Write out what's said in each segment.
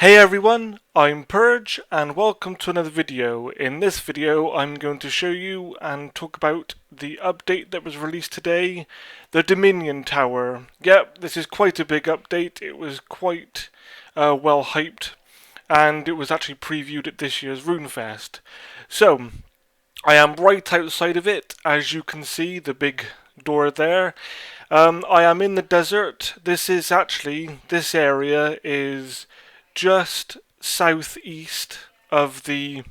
Hey everyone, I'm Purge and welcome to another video. In this video I'm going to show you and talk about the update that was released today, the Dominion Tower. Yep, this is quite a big update. It was quite well hyped and it was actually previewed at this year's RuneFest. So, I am right outside of it, as you can see, the big door there. I am in the desert. This area is just southeast of the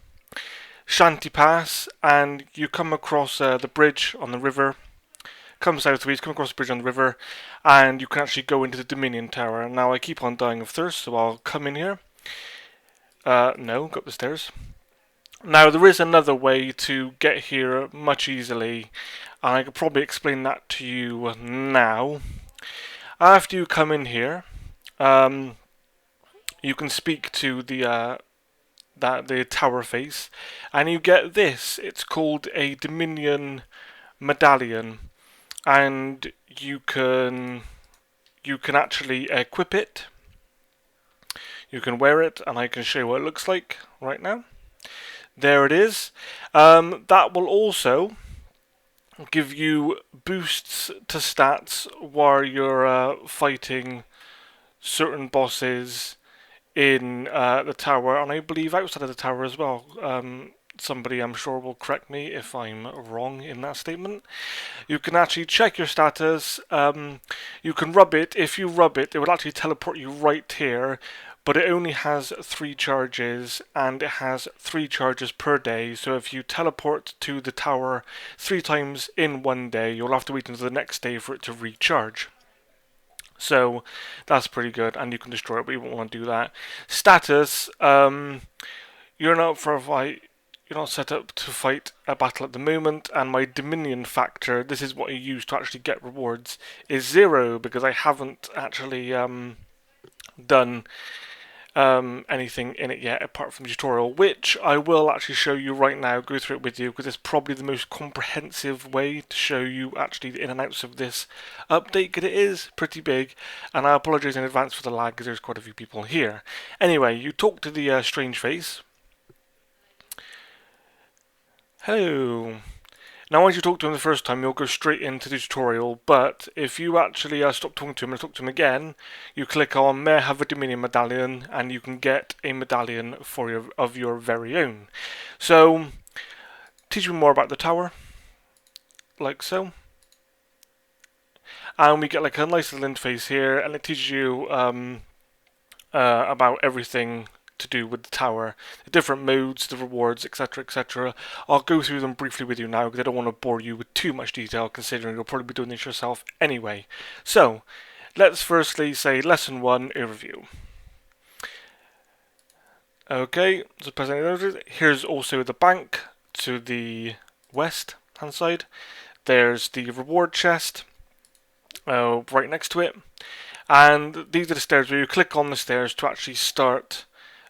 Shanty Pass, and you come across the bridge on the river. Come southeast, come across the bridge on the river, and you can actually go into the Dominion Tower. Now I keep on dying of thirst, so I'll come in here. No, go up the stairs. Now there is another way to get here much easily, and I could probably explain that to you now. After you come in here, you can speak to the tower face, and you get this. It's called a Dominion medallion, and you can actually equip it. You can wear it, and I can show you what it looks like right now. There it is. That will also give you boosts to stats while you're fighting certain bosses in the tower, and I believe outside of the tower as well. Somebody, I'm sure, will correct me if I'm wrong in that statement. You can actually check your status. You can rub it. If you rub it, it will actually teleport you right here, but it only has 3 charges, and it has 3 charges per day. So if you teleport to the tower 3 times in one day, you'll have to wait until the next day for it to recharge. So that's pretty good, and you can destroy it, but you won't want to do that. Status, you're not for a fight. You're not set up to fight a battle at the moment, and my Dominion factor, this is what you use to actually get rewards, is 0 because I haven't actually done anything in it yet apart from the tutorial, which I will actually show you right now, go through it with you, because it's probably the most comprehensive way to show you actually the in and outs of this update, because it is pretty big, and I apologise in advance for the lag because there's quite a few people here. Anyway, you talk to the strange face. Hello. Now, once you talk to him the first time, you'll go straight into the tutorial, but if you actually stop talking to him and talk to him again, you click on May I have a Dominion medallion, and you can get a medallion of your very own. So, teach me more about the tower, like so. And we get like a nice little interface here, and it teaches you about everything to do with the tower, the different modes, the rewards, etc, etc. I'll go through them briefly with you now because I don't want to bore you with too much detail, considering you'll probably be doing this yourself anyway. So, let's firstly say Lesson 1 overview. Okay, so here's also the bank to the west hand side. There's the reward chest right next to it. And these are the stairs where you click on the stairs to actually start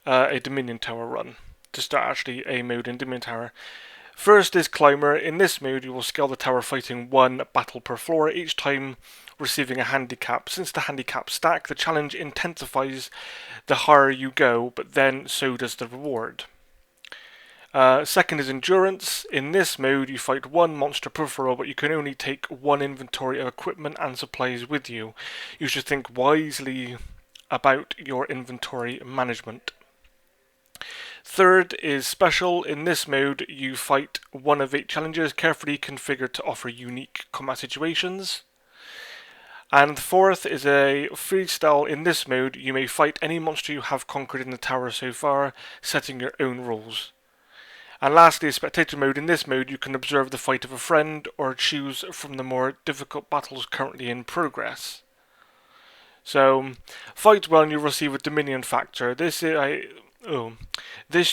a Dominion Tower run, to start actually a mode in Dominion Tower. First is Climber. In this mode you will scale the tower fighting 1 battle per floor, each time receiving a handicap. Since the handicaps stack, the challenge intensifies the higher you go, but then so does the reward. Second is Endurance. In this mode you fight 1 monster per floor, but you can only take 1 inventory of equipment and supplies with you. You should think wisely about your inventory management. Third is Special. In this mode you fight 1 of 8 challenges carefully configured to offer unique combat situations. And fourth is a Freestyle. In this mode you may fight any monster you have conquered in the tower so far, setting your own rules. And lastly, Spectator mode. In this mode you can observe the fight of a friend or choose from the more difficult battles currently in progress. So, fight well and you'll receive a Dominion factor. This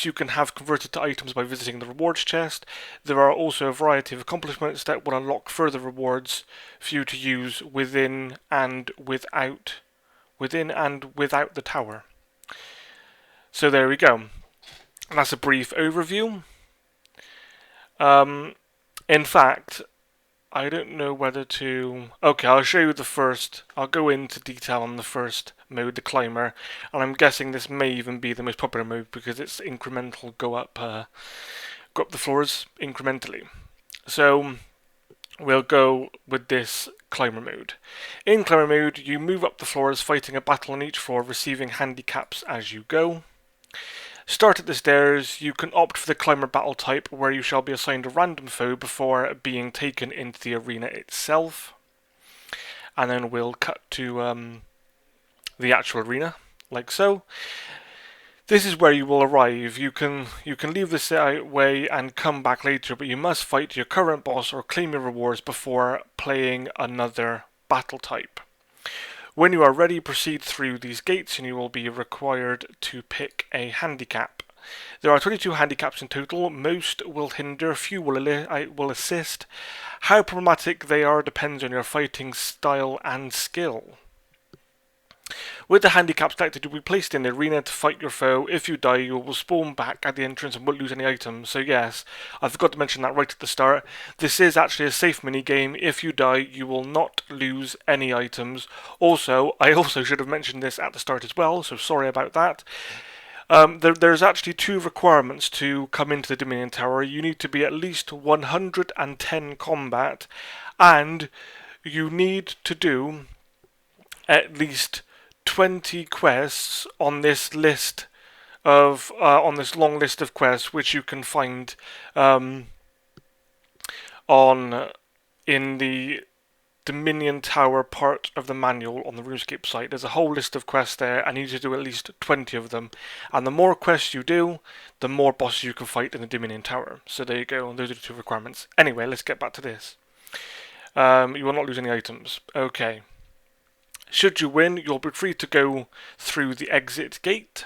you can have converted to items by visiting the rewards chest. There are also a variety of accomplishments that will unlock further rewards for you to use within and without the tower. So there we go. That's a brief overview. In fact, I don't know whether to... Okay, I'll show you the first. I'll go into detail on the first mode, the climber, and I'm guessing this may even be the most popular mode because it's incremental, go up the floors incrementally. So we'll go with this climber mode. In climber mode, you move up the floors, fighting a battle on each floor, receiving handicaps as you go. Start at the stairs, you can opt for the climber battle type, where you shall be assigned a random foe before being taken into the arena itself. And then we'll cut to the actual arena, like so. This is where you will arrive. You can leave this way and come back later, but you must fight your current boss or claim your rewards before playing another battle type. When you are ready, proceed through these gates and you will be required to pick a handicap. There are 22 handicaps in total. Most will hinder, few will assist. How problematic they are depends on your fighting style and skill. With the handicap selected, you'll be placed in the arena to fight your foe. If you die, you will spawn back at the entrance and won't lose any items. So yes, I forgot to mention that right at the start. This is actually a safe mini-game. If you die, you will not lose any items. Also, I also should have mentioned this at the start as well, so sorry about that. There's actually 2 requirements to come into the Dominion Tower. You need to be at least 110 combat, and you need to do at least 20 quests on this list of on this long list of quests, which you can find in the Dominion Tower part of the manual on the RuneScape site. There's a whole list of quests there, and you need to do at least 20 of them. And the more quests you do, the more bosses you can fight in the Dominion Tower. So there you go, those are the 2 requirements. Anyway, let's get back to this. You will not lose any items. Okay. Should you win, you'll be free to go through the exit gate.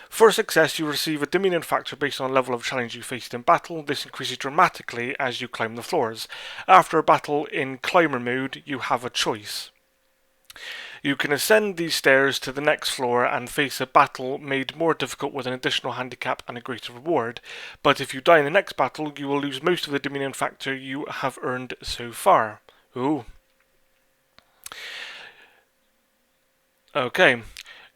For success, you receive a Dominion factor based on the level of challenge you faced in battle. This increases dramatically as you climb the floors. After a battle in climber mode, you have a choice. You can ascend these stairs to the next floor and face a battle made more difficult with an additional handicap and a greater reward. But if you die in the next battle, you will lose most of the Dominion factor you have earned so far. Ooh. Okay,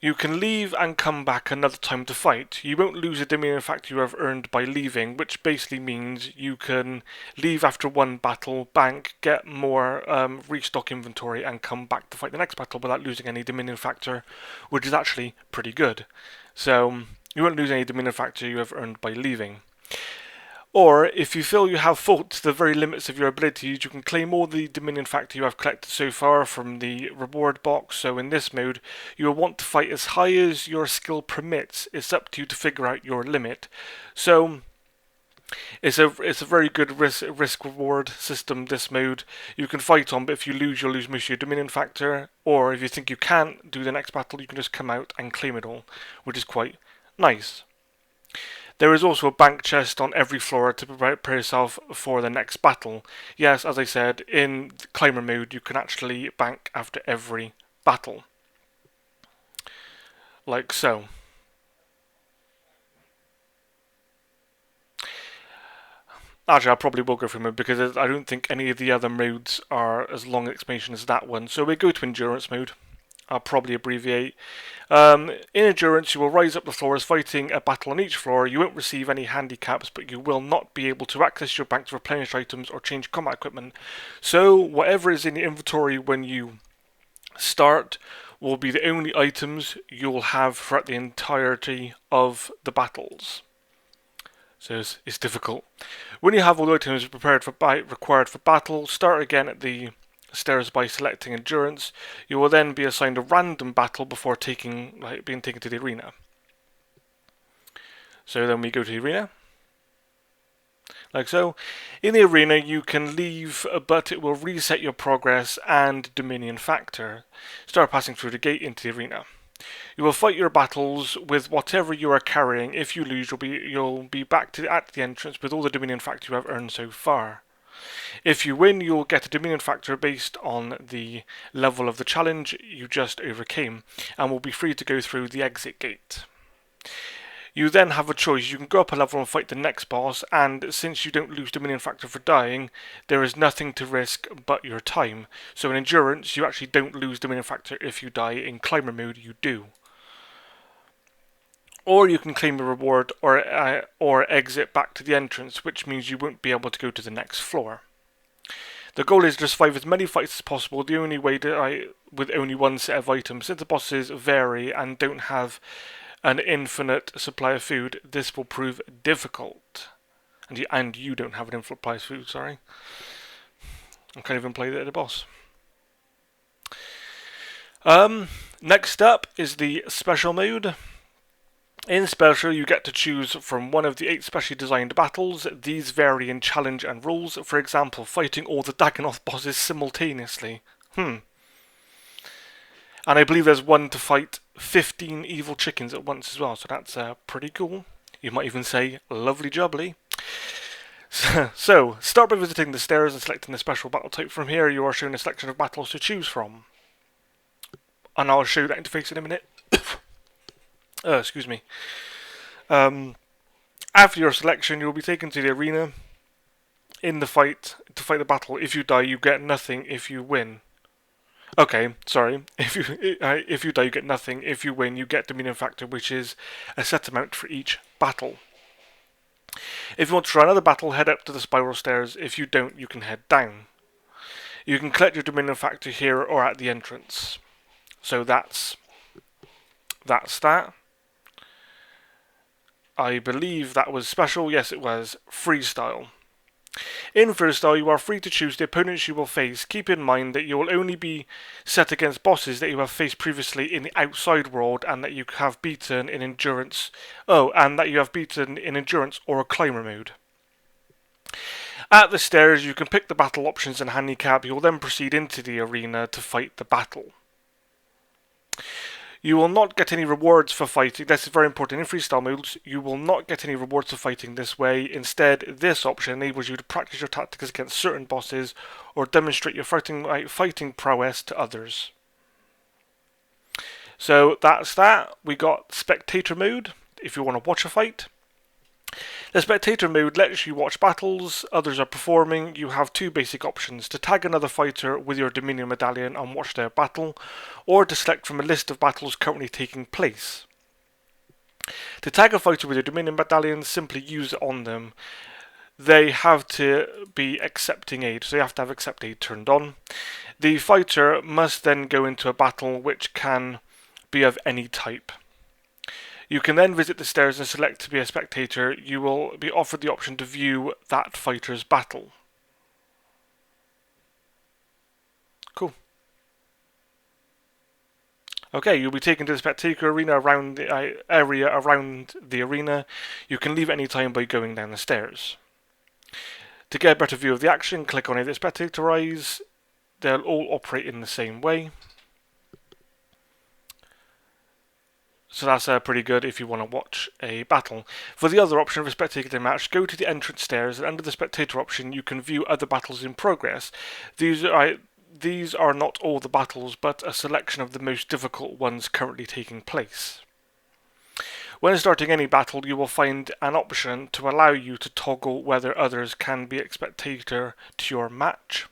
you can leave and come back another time to fight. You won't lose a Dominion factor you have earned by leaving, which basically means you can leave after one battle, bank, get more restock inventory, and come back to fight the next battle without losing any Dominion factor, which is actually pretty good. So you won't lose any Dominion factor you have earned by leaving. Or, if you feel you have fought to the very limits of your abilities, you can claim all the Dominion factor you have collected so far from the reward box. So in this mode, you will want to fight as high as your skill permits. It's up to you to figure out your limit. So it's a very good risk-reward system, this mode. You can fight on, but if you lose, you'll lose most of your Dominion factor. Or if you think you can't do the next battle, you can just come out and claim it all, which is quite nice. There is also a bank chest on every floor to prepare yourself for the next battle. Yes, as I said, in climber mode you can actually bank after every battle. Like so. Actually, I probably will go through mode because I don't think any of the other modes are as long an explanation as that one. So we go to endurance mode. I'll probably abbreviate. In endurance, you will rise up the floors, fighting a battle on each floor. You won't receive any handicaps, but you will not be able to access your bank to replenish items or change combat equipment. So whatever is in the inventory when you start will be the only items you'll have throughout the entirety of the battles. So it's difficult. When you have all the items required for battle, start again at the stairs by selecting endurance. You will then be assigned a random battle before being taken to the arena. So then we go to the arena, like so. In the arena you can leave, but it will reset your progress and Dominion factor. Start passing through the gate into the arena. You will fight your battles with whatever you are carrying. If you lose, you'll be back at the entrance with all the Dominion factor you have earned so far. If you win, you'll get a Dominion factor based on the level of the challenge you just overcame, and will be free to go through the exit gate. You then have a choice. You can go up a level and fight the next boss, and since you don't lose Dominion Factor for dying, there is nothing to risk but your time. So in Endurance, you actually don't lose Dominion Factor if you die. In Climber mode, you do. Or you can claim a reward or exit back to the entrance, which means you won't be able to go to the next floor. The goal is to survive as many fights as possible, the only way with only one set of items. Since the bosses vary and don't have an infinite supply of food, this will prove difficult. And you don't have an infinite supply of food, sorry. I can't even play the boss. Next up is the special mode. In Special, you get to choose from one of the 8 specially designed battles. These vary in challenge and rules. For example, fighting all the Dagannoth bosses simultaneously. And I believe there's one to fight 15 evil chickens at once as well, so that's pretty cool. You might even say, lovely jubbly. So, start by visiting the stairs and selecting the special battle type. From here, you are shown a selection of battles to choose from. And I'll show you that interface in a minute. Excuse me. After your selection, you'll be taken to the arena in the fight to fight the battle. If you die, you get nothing. If you win, okay, sorry. If you die, you get nothing. If you win, you get Dominion Factor, which is a set amount for each battle. If you want to try another battle, head up to the spiral stairs. If you don't, you can head down. You can collect your Dominion Factor here or at the entrance. So that's that. I believe that was special. Yes, it was. Freestyle. In Freestyle, you are free to choose the opponents you will face. Keep in mind that you will only be set against bosses that you have faced previously in the outside world and that you have beaten in Endurance. And that you have beaten in Endurance or a Climber mode. At the stairs, you can pick the battle options and handicap. You will then proceed into the arena to fight the battle. You will not get any rewards for fighting. This is very important. In freestyle modes, you will not get any rewards for fighting this way. Instead, this option enables you to practice your tactics against certain bosses or demonstrate your fighting prowess to others. So that's that. We got Spectator mode, if you want to watch a fight. The Spectator mode lets you watch battles others are performing. You have 2 basic options: to tag another fighter with your Dominion medallion and watch their battle, or to select from a list of battles currently taking place. To tag a fighter with your Dominion medallion, simply use it on them. They have to be accepting aid, so you have to have accept aid turned on. The fighter must then go into a battle which can be of any type. You can then visit the stairs and select to be a spectator. You will be offered the option to view that fighter's battle. Cool. Okay, you'll be taken to the spectator arena around the area around the arena. You can leave at any time by going down the stairs. To get a better view of the action, click on either spectator eyes. They'll all operate in the same way. So that's pretty good if you want to watch a battle. For the other option of a spectator match, go to the entrance stairs, and under the spectator option you can view other battles in progress. These are not all the battles, but a selection of the most difficult ones currently taking place. When starting any battle, you will find an option to allow you to toggle whether others can be a spectator to your match.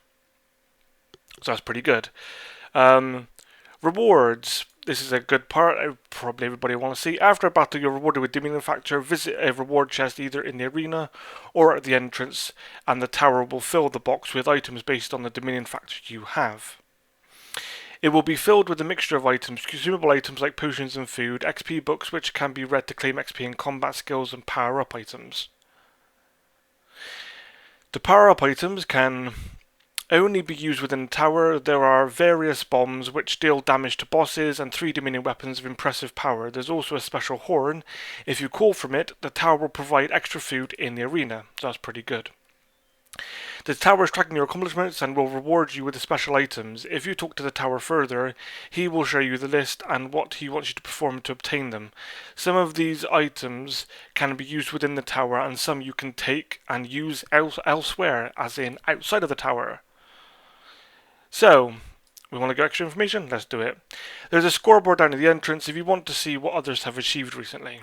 So that's pretty good. Rewards. This is a good part. Probably everybody want to see. After a battle, you're rewarded with Dominion Factor. Visit a reward chest either in the arena or at the entrance, and the tower will fill the box with items based on the Dominion Factor you have. It will be filled with a mixture of items, consumable items like potions and food, XP books which can be read to claim XP in combat skills, and power-up items. The power-up items can only be used within the tower. There are various bombs which deal damage to bosses and 3 Dominion weapons of impressive power. There's also a special horn. If you call from it, the tower will provide extra food in the arena. So that's pretty good. The tower is tracking your accomplishments and will reward you with the special items. If you talk to the tower further, he will show you the list and what he wants you to perform to obtain them. Some of these items can be used within the tower, and some you can take and use elsewhere, as in outside of the tower. So, we want to get extra information? Let's do it. There's a scoreboard down at the entrance if you want to see what others have achieved recently.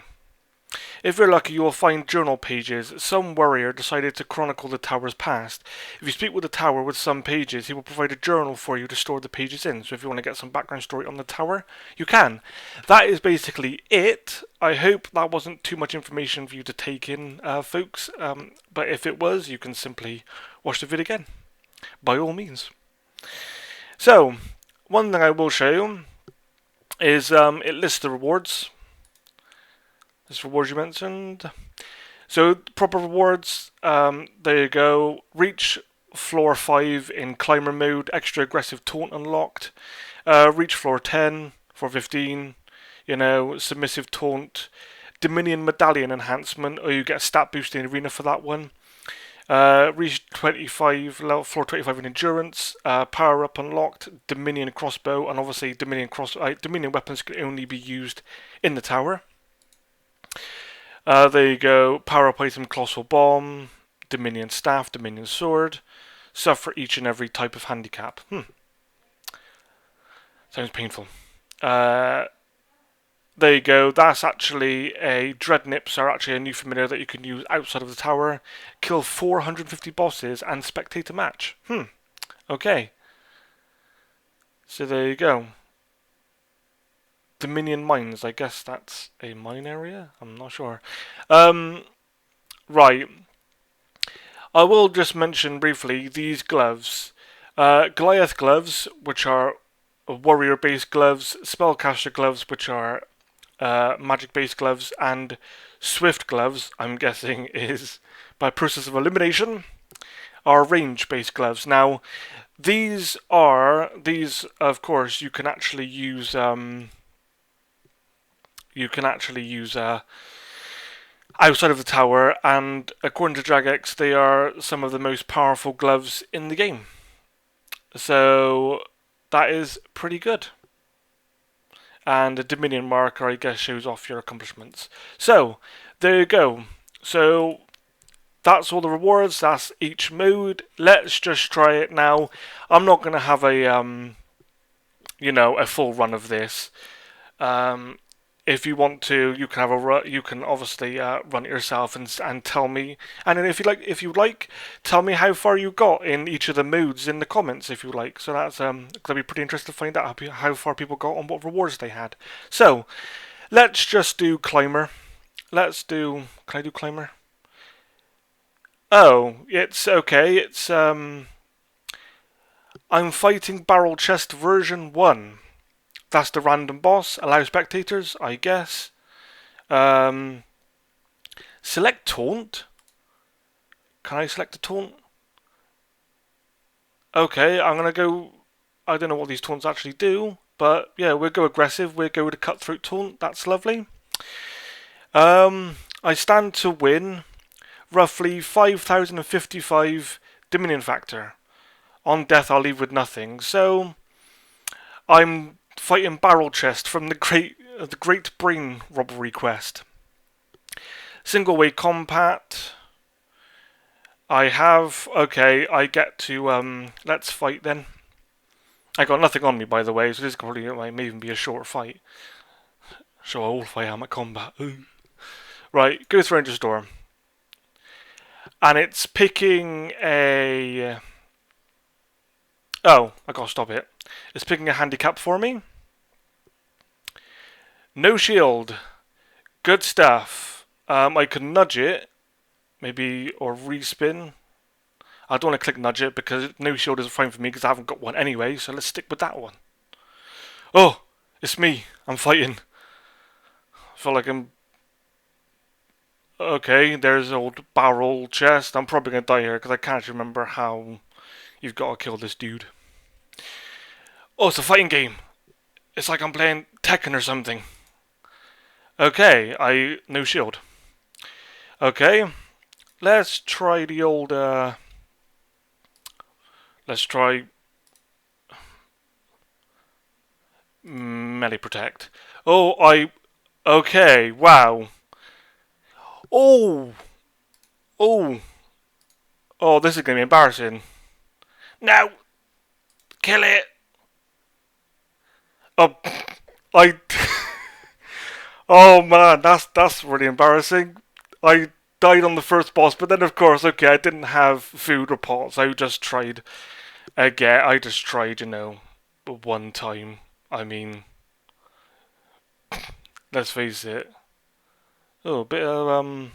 If you're lucky, you will find journal pages. Some warrior decided to chronicle the tower's past. If you speak with the tower with some pages, he will provide a journal for you to store the pages in. So if you want to get some background story on the tower, you can. That is basically it. I hope that wasn't too much information for you to take in, folks. But if it was, you can simply watch the video again, by all means. So, one thing I will show you is it lists the rewards. This rewards you mentioned. So proper rewards, there you go. Reach floor 5 in climber mode, extra aggressive taunt unlocked. Reach floor 10 for 15, you know, submissive taunt. Dominion medallion enhancement, or you get a stat boost in arena for that one. Reach 25, floor 25 in endurance. Power up unlocked. Dominion crossbow, and obviously Dominion weapons can only be used in the tower. There you go. Power up item, colossal bomb, Dominion staff, Dominion sword. Suffer each and every type of handicap. Sounds painful. There you go. That's actually a Dreadnips are actually a new familiar that you can use outside of the tower. Kill 450 bosses and spectator match. Okay. So there you go. Dominion mines. I guess that's a mine area. I'm not sure. Right. I will just mention briefly these gloves. Goliath gloves, which are warrior-based gloves. Spellcaster gloves, which are magic-based gloves, and Swift gloves, I'm guessing is by process of elimination, are range-based gloves. Now, these of course you can actually use outside of the tower, and according to JAGEX, they are some of the most powerful gloves in the game. So that is pretty good. And the Dominion marker, I guess, shows off your accomplishments. So there you go. So that's all the rewards. That's each mode. Let's just try it now. I'm not going to have a a full run of this. If you want to, you can have you can obviously run it yourself and tell me. And then if you like, tell me how far you got in each of the modes in the comments if you like. So that's gonna be pretty interesting to find out how far people got and what rewards they had. So let's just do climber. Can I do climber? Oh, it's okay. It's I'm fighting barrel chest version 1. That's the random boss. Allow spectators, I guess. Select taunt. Can I select a taunt? Okay, I'm gonna go. I don't know what these taunts actually do, but yeah, we'll go aggressive. We'll go with a cutthroat taunt. That's lovely. I stand to win roughly 5,055 Dominion factor. On death, I'll leave with nothing. So I'm fighting barrel chest from the Great Brain Robbery quest. Single way combat. I get to let's fight then. I got nothing on me, by the way, so this may even be a short fight. Show how old I am at combat. Right, go through Ranger Store. And it's picking a... Oh, I gotta stop it. It's picking a handicap for me. No shield. Good stuff. I can nudge it. Maybe, or respin. I don't want to click nudge it because no shield is fine for me because I haven't got one anyway, so let's stick with that one. Oh, it's me. I'm fighting. I feel like I'm... Okay, there's old barrel chest. I'm probably going to die here because I can't remember how you've got to kill this dude. Oh, it's a fighting game. It's like I'm playing Tekken or something. Okay, no shield. Okay, let's try the old... let's try... melee protect. Okay, wow. Oh, this is going to be embarrassing. No! Kill it! Oh, Oh man, that's really embarrassing. I died on the first boss, but then of course, okay, I didn't have food or pots. I just tried again. I just tried, one time. I mean, let's face it. Oh, bit of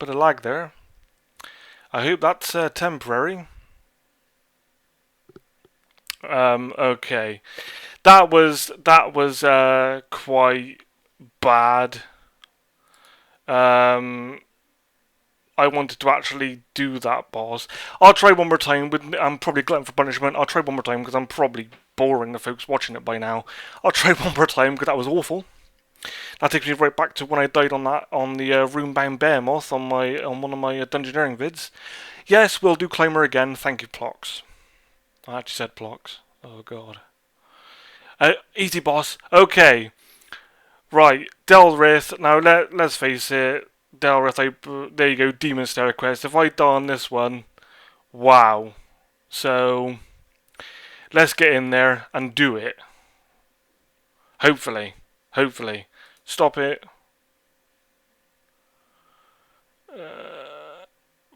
lag there. I hope that's temporary. Okay, that was quite bad. Um, I wanted to actually do that boss. I'll try one more time. I'm probably glutton for punishment. I'll try one more time because I'm probably boring the folks watching it by now. I'll try one more time because that was awful. That takes me right back to when I died on the Runebound Behemoth on one of my Dungeoneering vids. Yes, we'll do Climber again. Thank you, Plox. I actually said Plox. Oh god. Easy boss. Okay. Right. Delrith. Now let's face it. Delrith. There you go. Demon Stairquest. If I die on this one, wow. So let's get in there and do it. Hopefully. Hopefully. Stop it.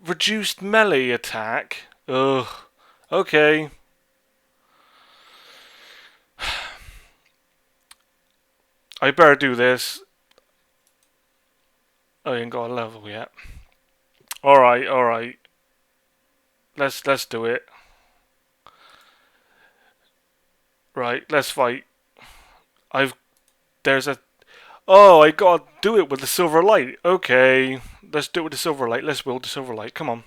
Reduced melee attack. Ugh. Okay. I better do this. I ain't got a level yet. Alright, alright. Let's do it. Right, let's fight. There's a Oh, I gotta do it with the silver light. Okay. Let's do it with the silver light. Let's build the silver light. Come on.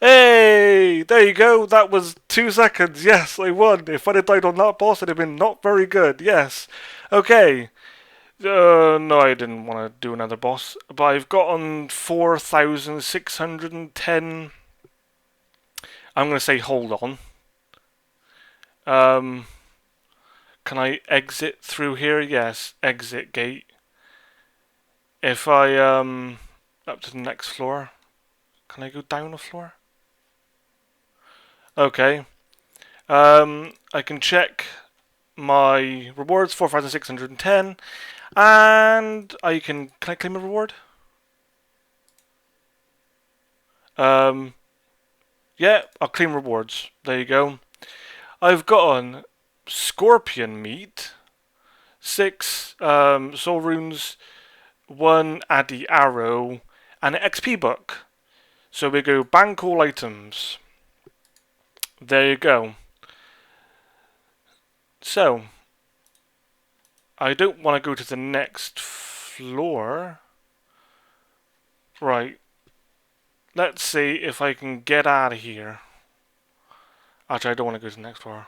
Hey! There you go. That was 2 seconds. Yes, I won. If I'd have died on that boss, it'd have been not very good. Yes. Okay. No, I didn't want to do another boss. But I've gotten 4,610. I'm going to say hold on. Can I exit through here? Yes. Exit gate. If I, up to the next floor. Can I go down a floor? Okay. I can check my rewards, 4,610. And can I claim a reward? Yeah, I'll claim rewards. There you go. I've gotten scorpion meat, 6 soul runes, 1 addy arrow, and an XP book. So we go bank all items. There you go. So, I don't want to go to the next floor. Right. Let's see if I can get out of here. Actually, I don't want to go to the next floor.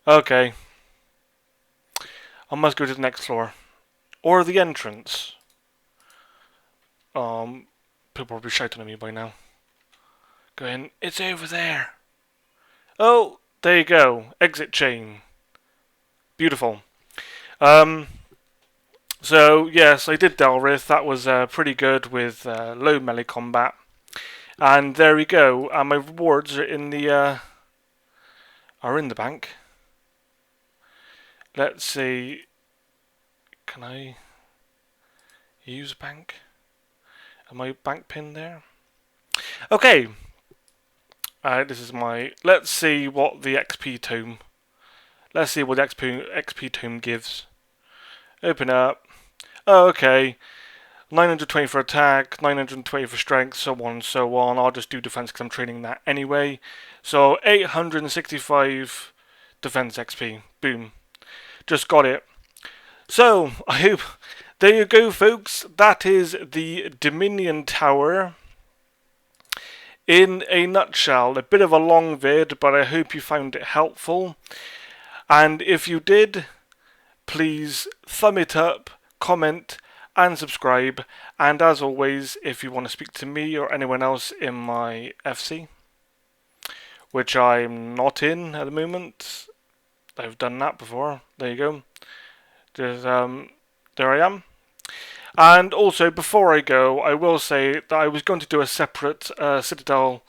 Okay. I must go to the next floor. Or the entrance. People are probably shouting at me by now. Going, it's over there. Oh, there you go. Exit chain. Beautiful. So, yes, I did Delrith. That was pretty good with low melee combat. And there we go. And my rewards are in the bank. Let's see. Can I use bank? Am I bank pin there? Okay. This is my. Let's see what the XP tome. Let's see what the XP tome gives. Open up. Oh, okay. 920 for attack, 920 for strength, so on and so on. I'll just do defense because I'm training that anyway. So 865 defense XP. Boom. Just got it. So, I hope. There you go, folks. That is the Dominion Tower in a nutshell. A bit of a long vid, but I hope you found it helpful. And if you did, please thumb it up, comment, and subscribe. And as always, if you want to speak to me or anyone else in my FC, which I'm not in at the moment, I've done that before. There you go. There I am. And also, before I go, I will say that I was going to do a separate Citadel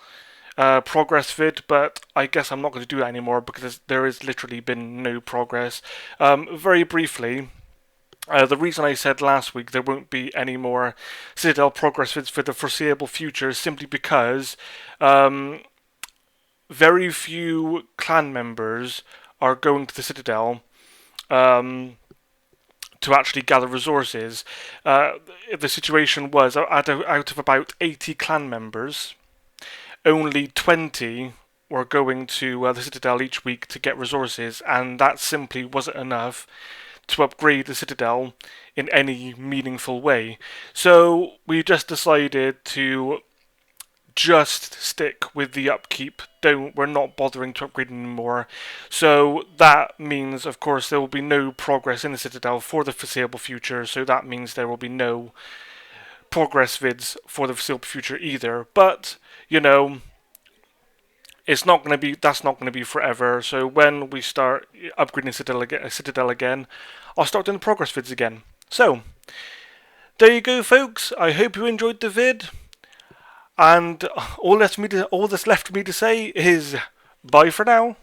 progress vid, but I guess I'm not going to do that anymore because there has literally been no progress. Very briefly, the reason I said last week there won't be any more Citadel progress vids for the foreseeable future is simply because very few clan members are going to the Citadel to actually gather resources. The situation was out of about 80 clan members, only 20 were going to the Citadel each week to get resources, and that simply wasn't enough to upgrade the Citadel in any meaningful way. So we just decided to just stick with the upkeep. We're not bothering to upgrade anymore. So that means, of course, there will be no progress in the Citadel for the foreseeable future. So that means there will be no progress vids for the foreseeable future either. But you know, it's not going to be. That's not going to be forever. So when we start upgrading Citadel again, I'll start doing the progress vids again. So there you go, folks. I hope you enjoyed the vid. And all that's left for me to say is bye for now.